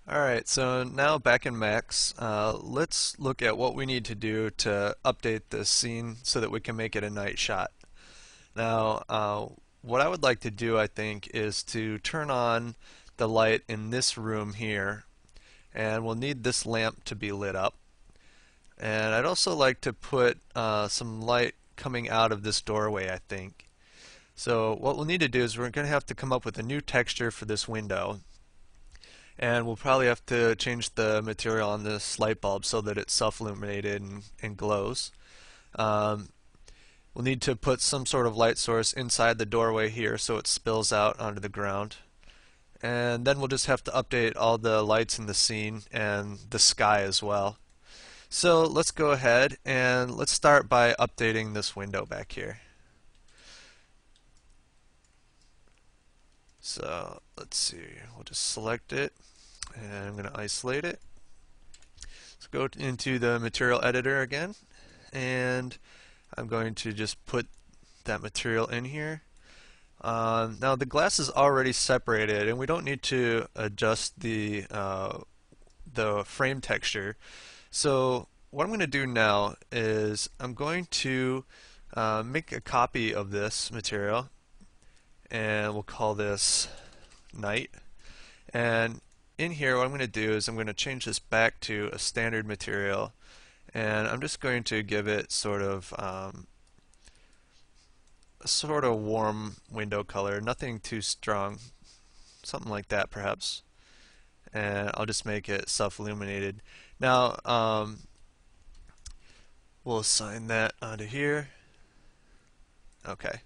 Alright, so now back in Max, let's look at what we need to do to update this scene so that we can make it a night shot. Now, what I would like to do, I think, is to turn on the light in this room here, and we'll need this lamp to be lit up. And I'd also like to put some light coming out of this doorway, I think. So what we'll need to do is we're going to have to come up with a new texture for this window. And we'll probably have to change the material on this light bulb so that it's self-illuminated and glows. Um, we'll need to put some sort of light source inside the doorway here so it spills out onto the ground. And then we'll just have to update all the lights in the scene and the sky as well. So let's go ahead and let's start by updating this window back here. So let's see, we'll just select it and I'm going to isolate it. Let's go into the material editor again, and I'm going to just put that material in here. Now the glass is already separated and we don't need to adjust the frame texture. So what I'm going to do now is I'm going to make a copy of this material, and we'll call this night. And in here what I'm going to do is I'm going to change this back to a standard material, and I'm just going to give it sort of a sort of warm window color, nothing too strong, something like that perhaps. And I'll just make it self-illuminated. Now we'll assign that onto here. Okay.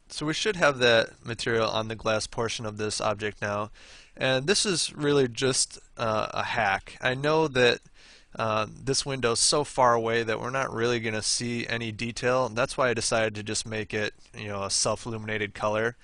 So we should have that material on the glass portion of this object now. And this is really just a hack. I know that this window is so far away that we're not really going to see any detail. That's why I decided to just make it, a self-illuminated color.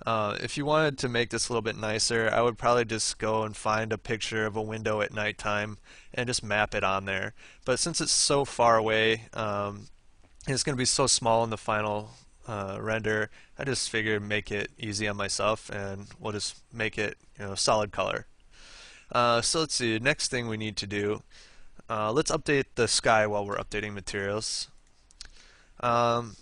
If you wanted to make this a little bit nicer, I would probably just go and find a picture of a window at nighttime and just map it on there. But since it's so far away, it's going to be so small in the final render, I just figured make it easy on myself, and we'll just make it solid color. So let's see, next thing we need to do, let's update the sky while we're updating materials. What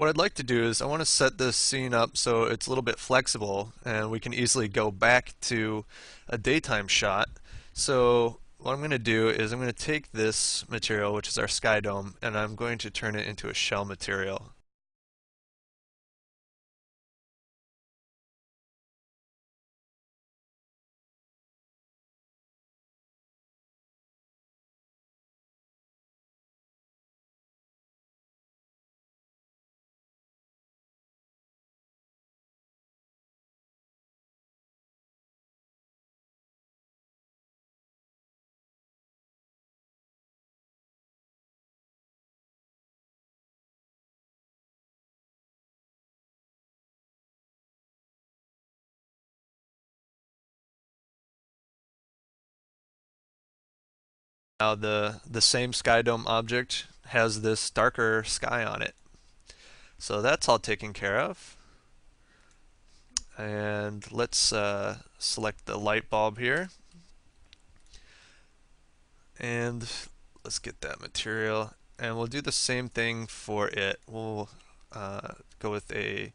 I'd like to do is I want to set this scene up so it's a little bit flexible and we can easily go back to a daytime shot. So what I'm going to do is I'm going to take this material, which is our sky dome, and I'm going to turn it into a shell material. Now the same sky dome object has this darker sky on it. So that's all taken care of. And let's select the light bulb here. And let's get that material. And we'll do the same thing for it. We'll go with a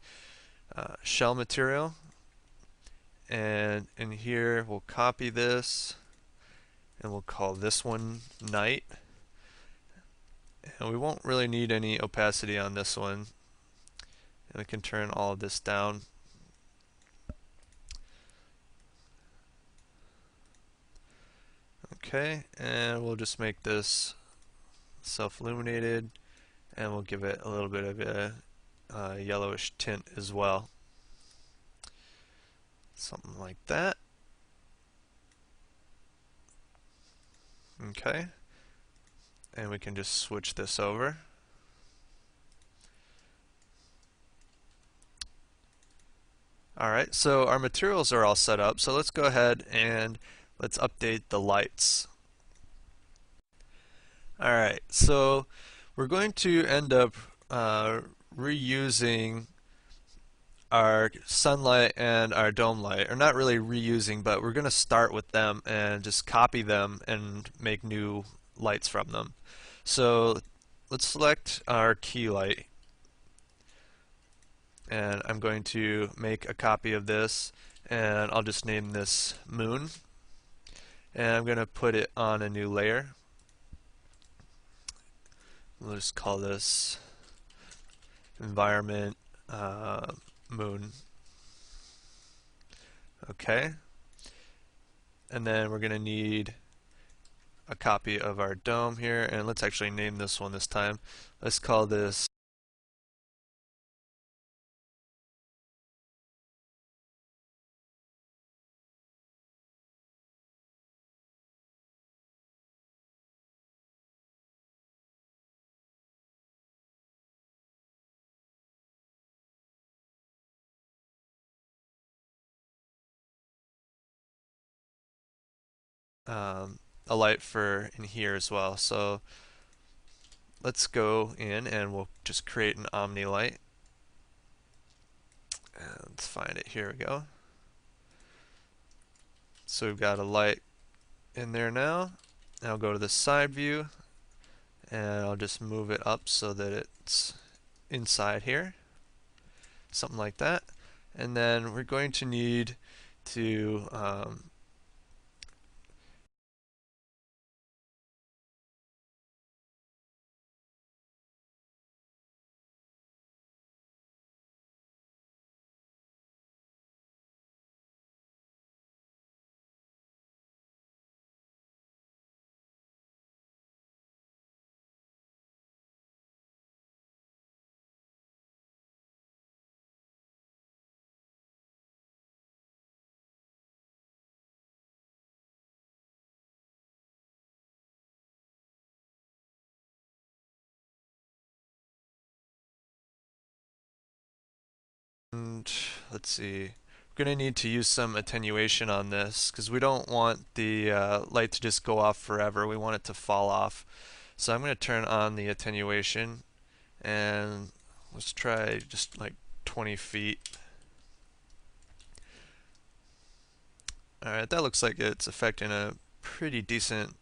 shell material. And in here we'll copy this and we'll call this one night. And we won't really need any opacity on this one. And we can turn all of this down. Okay, and we'll just make this self-illuminated, and we'll give it a little bit of a yellowish tint as well. Something like that. Okay, and we can just switch this over. Alright, so our materials are all set up, so let's go ahead and let's update the lights. Alright, so we're going to end up reusing our sunlight and our dome light are not really reusing, but we're going to start with them and just copy them and make new lights from them. So let's select our key light, and I'm going to make a copy of this, and I'll just name this moon, and I'm going to put it on a new layer. We'll just call this environment moon. Okay, and then we're going to need a copy of our dome here, and let's actually name this one this time. Let's call this um, a light for in here as well. So let's go in and we'll just create an Omni light. And let's find it. Here we go. So we've got a light in there now. Now I'll go to the side view and I'll just move it up so that it's inside here. Something like that. And then we're going to need to and let's see. We're going to need to use some attenuation on this because we don't want the light to just go off forever. We want it to fall off. So I'm going to turn on the attenuation, and let's try just like 20 feet. Alright, that looks like it's affecting a pretty decent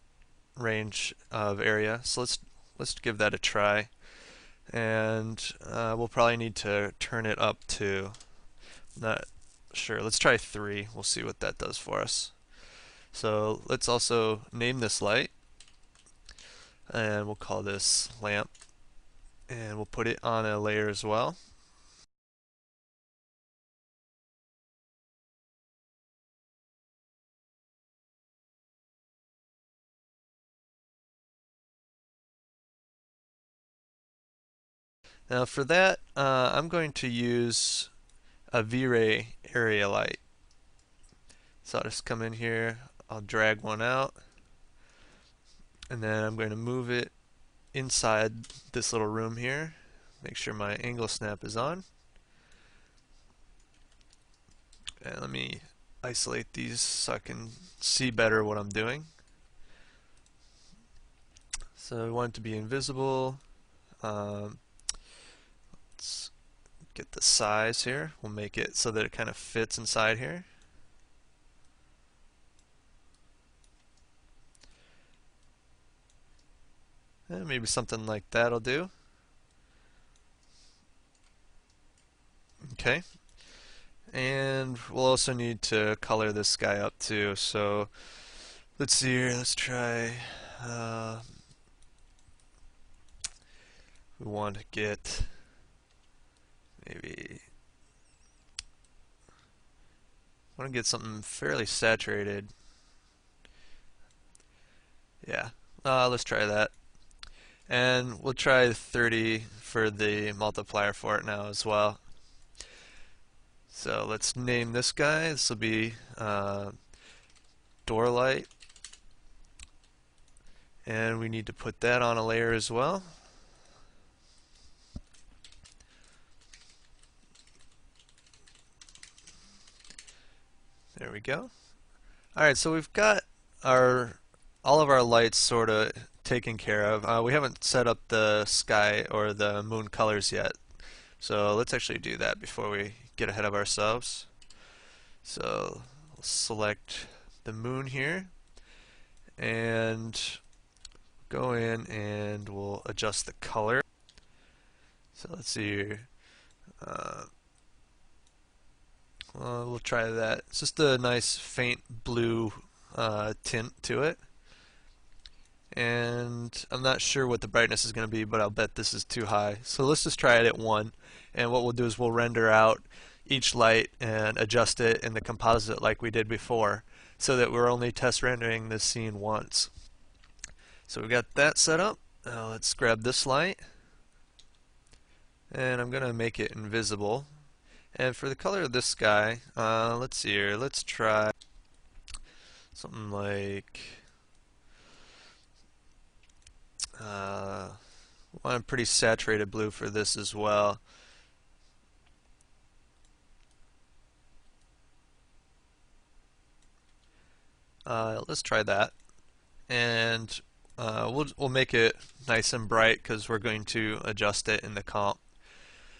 range of area. So let's give that a try. And we'll probably need to turn it up to, not sure, let's try 3. We'll see what that does for us. So let's also name this light, and we'll call this lamp, and we'll put it on a layer as well. Now for that, I'm going to use a V-Ray area light. So I'll just come in here, I'll drag one out, and then I'm going to move it inside this little room here. Make sure my angle snap is on. And let me isolate these so I can see better what I'm doing. So we want it to be invisible. Let's get the size here. We'll make it so that it kind of fits inside here. And maybe something like that'll do. Okay. And we'll also need to color this guy up too. So let's see here. Let's try. We want to get maybe. I want to get something fairly saturated. Yeah. Let's try that. And we'll try 30 for the multiplier for it now as well. So let's name this guy. This will be door light. And we need to put that on a layer as well. There we go. Alright, so we've got all of our lights sort of taken care of. We haven't set up the sky or the moon colors yet, So let's actually do that before we get ahead of ourselves. So we'll select the moon here and go in and we'll adjust the color. So let's see here. Uh, we'll try that. It's just a nice faint blue tint to it. And I'm not sure what the brightness is going to be, but I'll bet this is too high. So let's just try it at 1. And what we'll do is we'll render out each light and adjust it in the composite like we did before, so that we're only test rendering this scene once. So we got that set up. Now let's grab this light, and I'm going to make it invisible. And for the color of this guy, let's see here. Let's try something like want a pretty saturated blue for this as well. Let's try that, and we'll make it nice and bright because we're going to adjust it in the comp.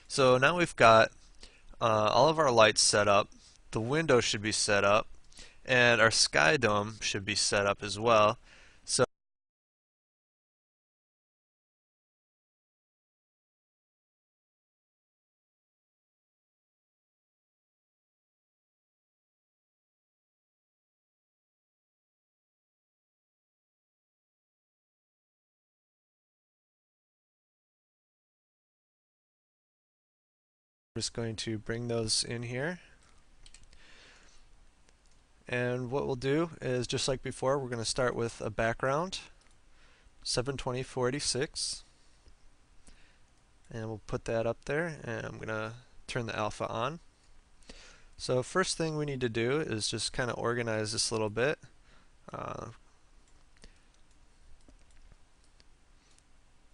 So now we've got all of our lights set up. The window should be set up, and our sky dome should be set up as well. So I'm just going to bring those in here. And what we'll do is, just like before, we're going to start with a background, 720/486, and we'll put that up there, and I'm going to turn the alpha on. So first thing we need to do is just kind of organize this a little bit.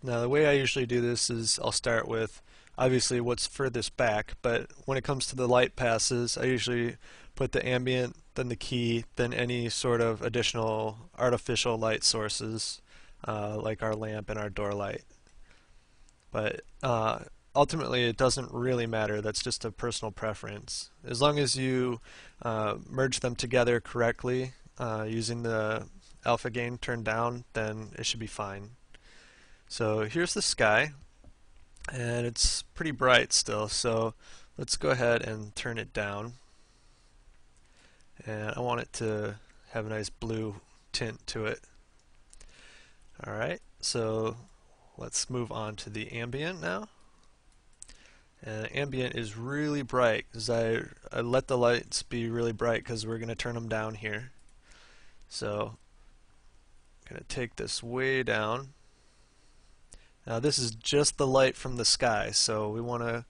Now the way I usually do this is I'll start with obviously what's furthest back, but when it comes to the light passes, I usually put the ambient, then the key, then any sort of additional artificial light sources, like our lamp and our door light. But ultimately it doesn't really matter. That's just a personal preference. As long as you merge them together correctly using the alpha gain turned down, then it should be fine. So here's the sky, and it's pretty bright still, so let's go ahead and turn it down. And I want it to have a nice blue tint to it. Alright, so let's move on to the ambient now. And ambient is really bright because I let the lights be really bright because we're going to turn them down here. So I'm going to take this way down. Now this is just the light from the sky, so we want to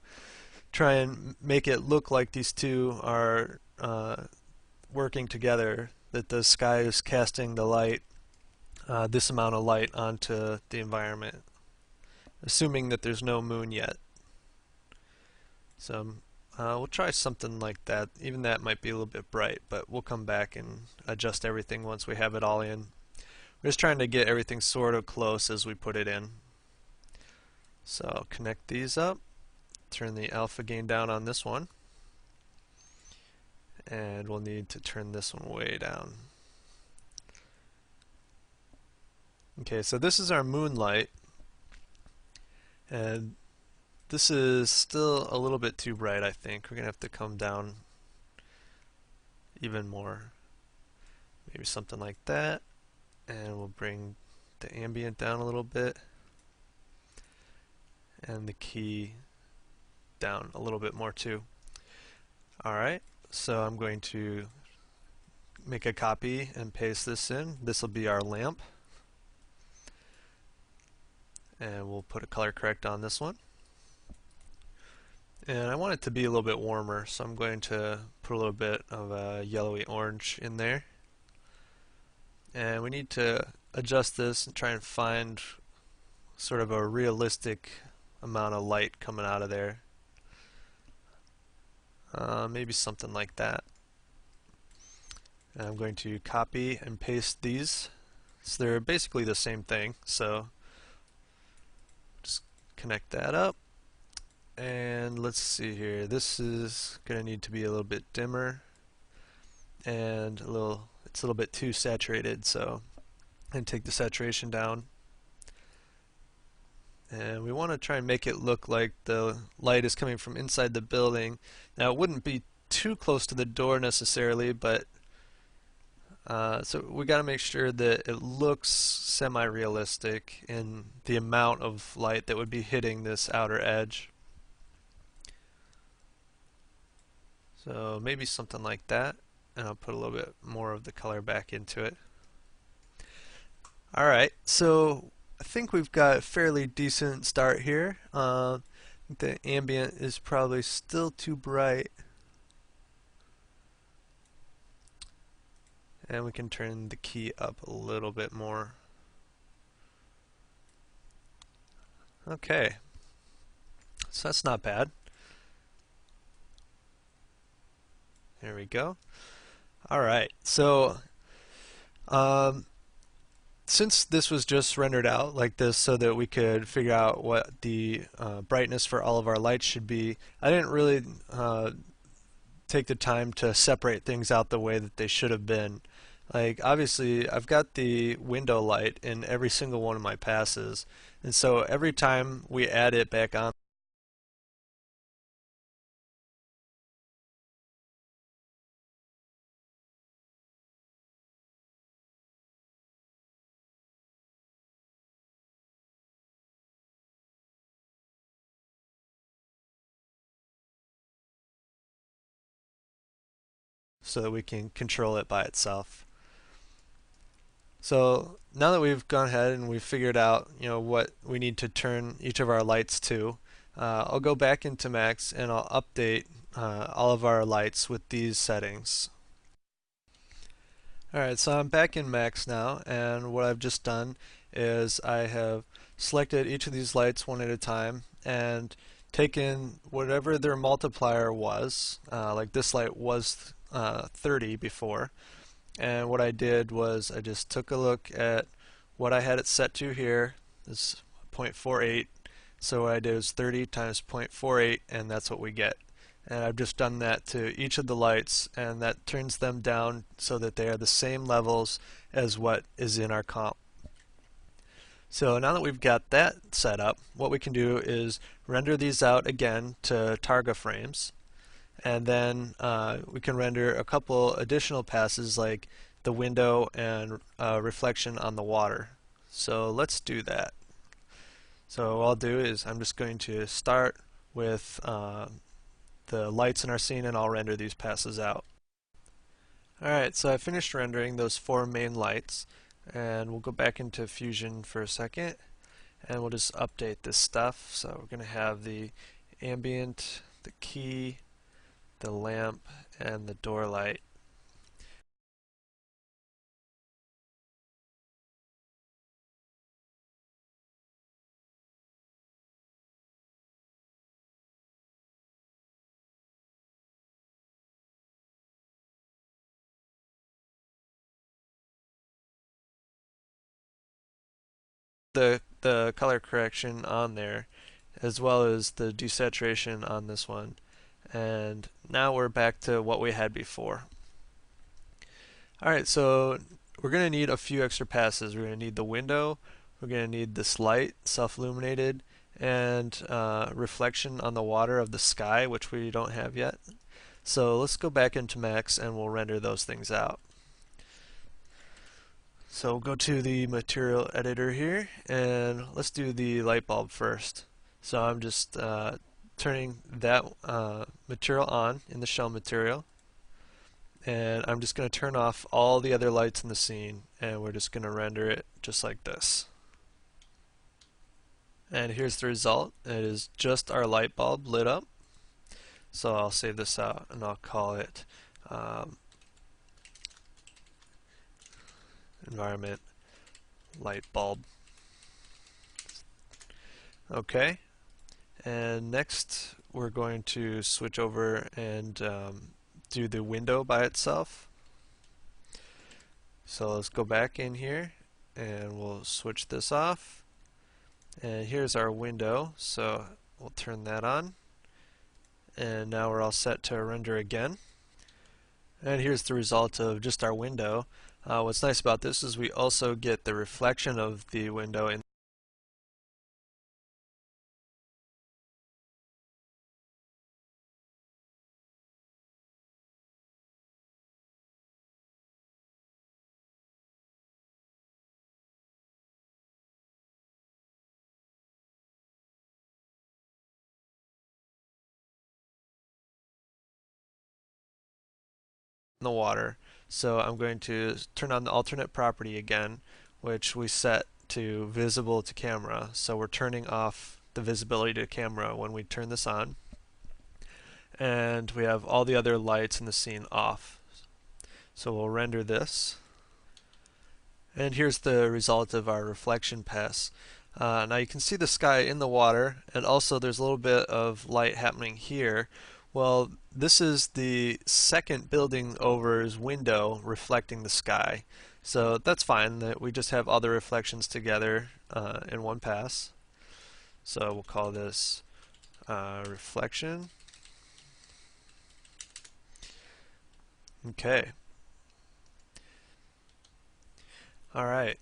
try and make it look like these two are working together, that the sky is casting the light, this amount of light onto the environment, assuming that there's no moon yet. So we'll try something like that. Even that might be a little bit bright, but we'll come back and adjust everything once we have it all in. We're just trying to get everything sort of close as we put it in. So I'll connect these up, turn the alpha gain down on this one, and we'll need to turn this one way down. Okay, so this is our moonlight, and this is still a little bit too bright, I think. We're going to have to come down even more. Maybe something like that, and we'll bring the ambient down a little bit, and the key down a little bit more too. Alright, so I'm going to make a copy and paste this in. This will be our lamp, and we'll put a color correct on this one. And I want it to be a little bit warmer, so I'm going to put a little bit of a yellowy orange in there. And we need to adjust this and try and find sort of a realistic amount of light coming out of there. Maybe something like that. And I'm going to copy and paste these. So they're basically the same thing. So just connect that up. And let's see here. This is going to need to be a little bit dimmer and it's a little bit too saturated, so I'm going to take the saturation down. And we want to try and make it look like the light is coming from inside the building. Now it wouldn't be too close to the door necessarily, but so we got to make sure that it looks semi-realistic in the amount of light that would be hitting this outer edge. So maybe something like that, and I'll put a little bit more of the color back into it. Alright, so I think we've got a fairly decent start here. The ambient is probably still too bright. And we can turn the key up a little bit more. Okay, so that's not bad. There we go. Alright, so since this was just rendered out like this so that we could figure out what the brightness for all of our lights should be, I didn't really take the time to separate things out the way that they should have been. Like, obviously I've got the window light in every single one of my passes, and so every time we add it back on, so that we can control it by itself. So now that we've gone ahead and we've figured out, what we need to turn each of our lights to, I'll go back into Max and I'll update all of our lights with these settings. Alright, so I'm back in Max now, and what I've just done is I have selected each of these lights one at a time and taken whatever their multiplier was, like this light was 30 before, and what I did was I just took a look at what I had it set to here. It's 0.48, so what I did was 30 times 0.48, and that's what we get. And I've just done that to each of the lights, and that turns them down so that they are the same levels as what is in our comp. So now that we've got that set up, what we can do is render these out again to Targa frames, and then we can render a couple additional passes like the window and reflection on the water. So let's do that. So what I'll do is I'm just going to start with the lights in our scene, and I'll render these passes out. Alright, so I finished rendering those 4 main lights, and we'll go back into Fusion for a second, and we'll just update this stuff. So we're going to have the ambient, the key, the lamp, and the door light. The color correction on there, as well as the desaturation on this one, and now we're back to what we had before. Alright, so we're going to need a few extra passes. We're going to need the window, we're going to need this light, self-illuminated, and reflection on the water of the sky, which we don't have yet. So let's go back into Max and we'll render those things out. So we'll go to the material editor here, and let's do the light bulb first. So I'm just turning that material on in the shell material, and I'm just going to turn off all the other lights in the scene, and we're just going to render it just like this. And here's the result. It is just our light bulb lit up. So I'll save this out and I'll call it environment light bulb. Okay, and next we're going to switch over and do the window by itself. So let's go back in here and we'll switch this off, and here's our window, so we'll turn that on. and now we're all set to render again. And here's the result of just our window. What's nice about this is we also get the reflection of the window in the water. So I'm going to turn on the alternate property again, which we set to visible to camera. So we're turning off the visibility to camera when we turn this on. And we have all the other lights in the scene off. So we'll render this. And here's the result of our reflection pass. Now you can see the sky in the water, and also there's a little bit of light happening here. Well, this is the second building over's window reflecting the sky. So that's fine, that we just have all the reflections together in one pass. So we'll call this reflection. Okay. All right.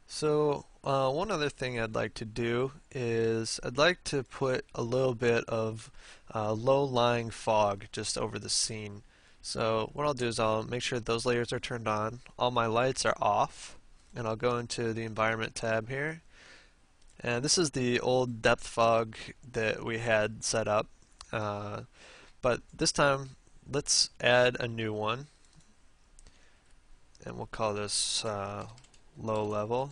So one other thing I'd like to do is I'd like to put a little bit of low-lying fog just over the scene. So what I'll do is I'll make sure those layers are turned on, all my lights are off, and I'll go into the Environment tab here. And this is the old depth fog that we had set up, but this time let's add a new one, and we'll call this low level.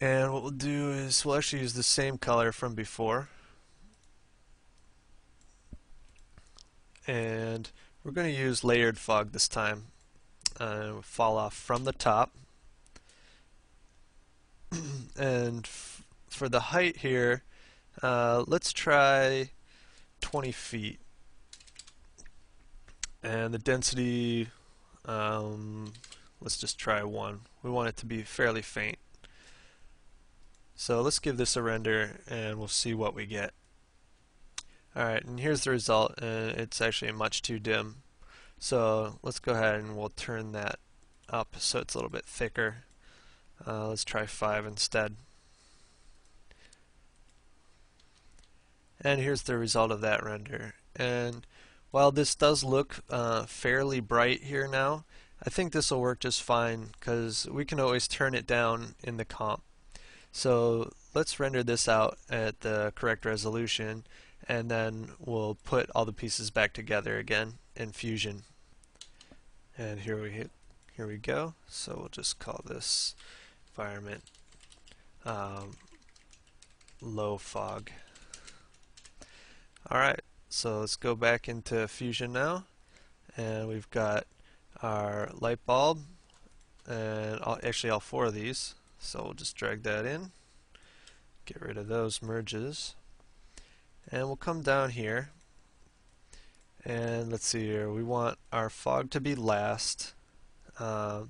And what we'll do is we'll actually use the same color from before. And we're going to use layered fog this time. We'll fall off from the top. And for the height here, let's try 20 feet. And the density, let's just try 1. We want it to be fairly faint. So let's give this a render and we'll see what we get. Alright, and here's the result, and it's actually much too dim. So let's go ahead and we'll turn that up so it's a little bit thicker. Let's try 5 instead. And here's the result of that render. And while this does look fairly bright here now, I think this will work just fine because we can always turn it down in the comp. So let's render this out at the correct resolution, and then we'll put all the pieces back together again in Fusion. And here we go. So we'll just call this environment low fog. Alright, so let's go back into Fusion now, and we've got our light bulb, and actually all 4 of these. So we'll just drag that in, get rid of those merges, and we'll come down here, and let's see here, we want our fog to be last, our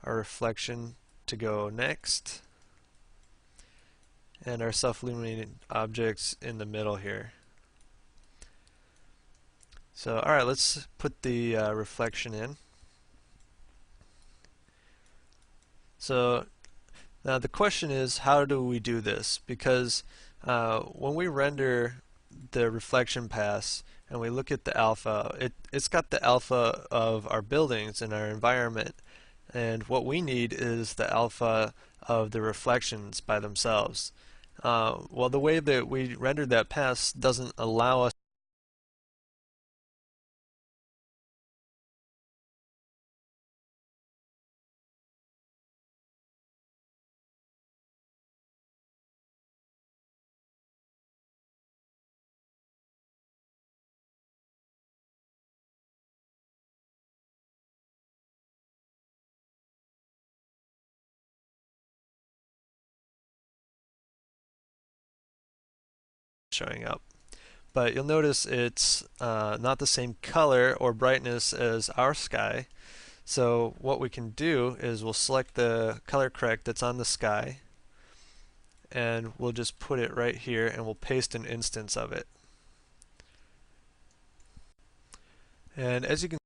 reflection to go next, and our self-illuminating objects in the middle here. So alright, let's put the reflection in. So now the question is, how do we do this? Because when we render the reflection pass and we look at the alpha, it's got the alpha of our buildings and our environment, and what we need is the alpha of the reflections by themselves. Well, the way that we rendered that pass doesn't allow us showing up. But you'll notice it's not the same color or brightness as our sky. So what we can do is we'll select the color correct that's on the sky, and we'll just put it right here and we'll paste an instance of it. And as you can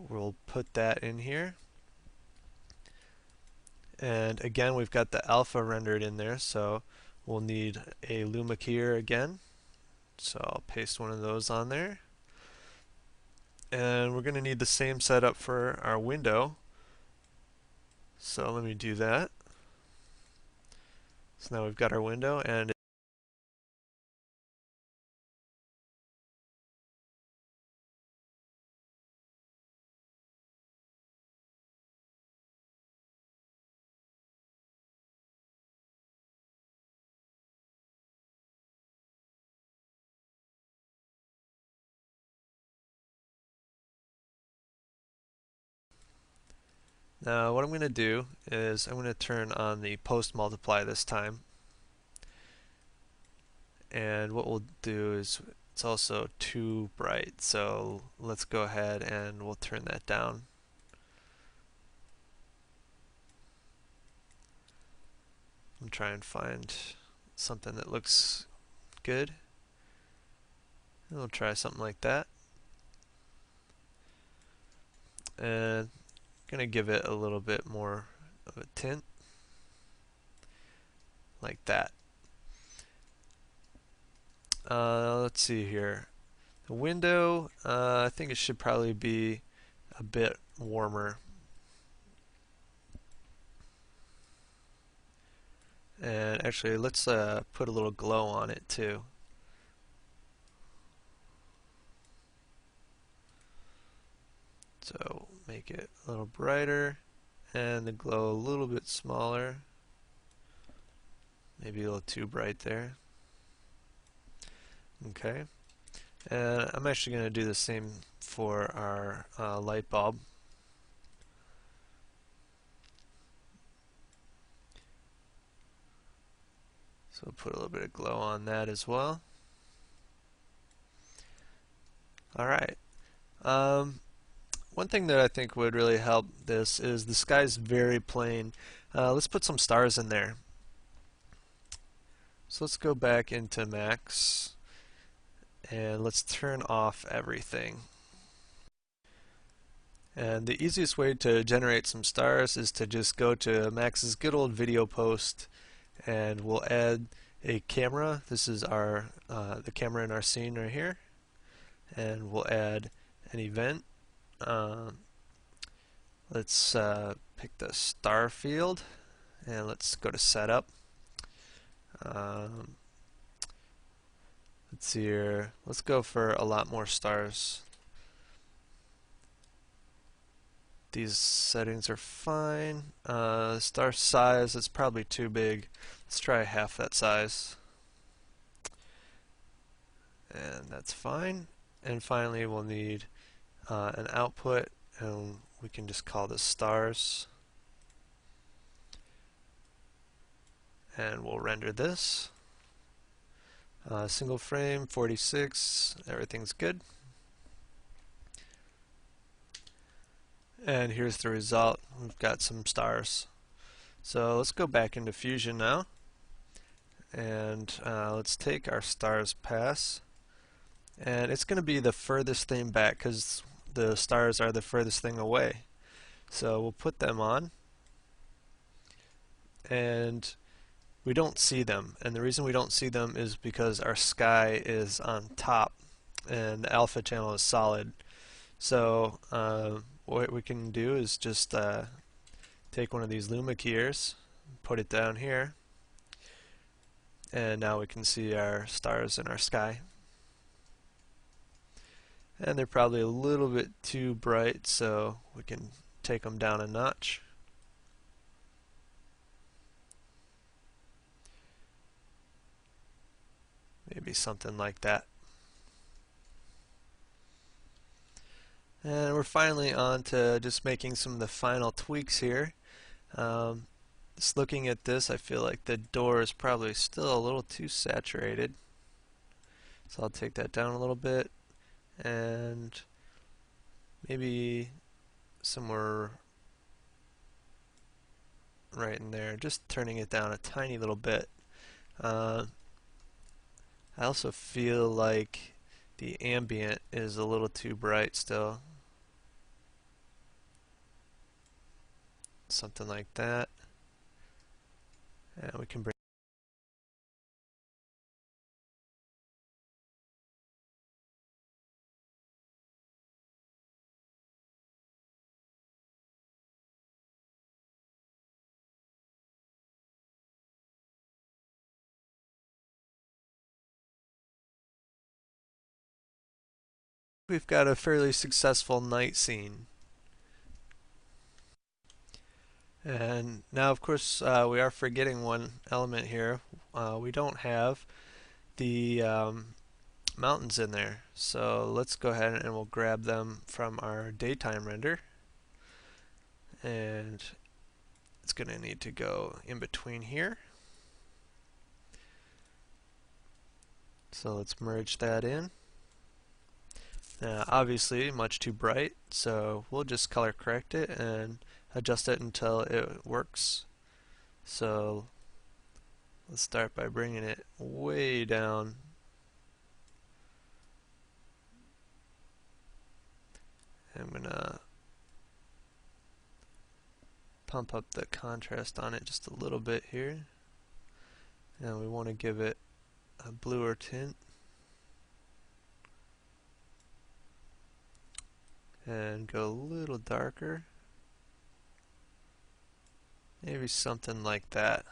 we'll put that in here. And again, we've got the alpha rendered in there, so we'll need a Luma keyer again. So I'll paste one of those on there. And we're going to need the same setup for our window. So let me do that. So now we've got our window, and now what I'm going to do is I'm going to turn on the post multiply this time. And what we'll do is it's also too bright, so let's go ahead and we'll turn that down. I'm trying to find something that looks good. We'll try something like that. And gonna give it a little bit more of a tint, like that. Let's see here. The window, I think it should probably be a bit warmer. And actually, let's put a little glow on it too. So make it a little brighter and the glow a little bit smaller. Maybe a little too bright there. Okay. And I'm actually going to do the same for our light bulb. So put a little bit of glow on that as well. Alright. One thing that I think would really help this is the sky's very plain. Let's put some stars in there. So let's go back into Max and let's turn off everything. And the easiest way to generate some stars is to just go to Max's good old video post, and we'll add a camera. This is our the camera in our scene right here, and we'll add an event. Let's pick the star field, and let's go to setup. Let's see here. Let's go for a lot more stars. These settings are fine. Star size is probably too big. Let's try half that size. And that's fine. And finally we'll need an output, and we can just call this stars. And we'll render this. Single frame, 46, everything's good. And here's the result. We've got some stars. So let's go back into Fusion now. And let's take our stars pass. And it's going to be the furthest thing back because the stars are the furthest thing away. So we'll put them on. And we don't see them. And the reason we don't see them is because our sky is on top and the alpha channel is solid. So what we can do is just take one of these Luma keyers, put it down here, and now we can see our stars in our sky. And they're probably a little bit too bright, so we can take them down a notch. Maybe something like that. And we're finally on to just making some of the final tweaks here. Um, just looking at this, I feel like the door is probably still a little too saturated. So I'll take that down a little bit and maybe somewhere right in there, just turning it down a tiny little bit. Uh, I also feel like the ambient is a little too bright still. Something like that. And we can bring we've got a fairly successful night scene. And now, of course, we are forgetting one element here. We don't have the mountains in there. So let's go ahead and we'll grab them from our daytime render. And it's going to need to go in between here. So let's merge that in. Obviously, much too bright, so we'll just color correct it and adjust it until it works. So let's start by bringing it way down. I'm going to pump up the contrast on it just a little bit here. And we want to give it a bluer tint. And go a little darker. Maybe something like that.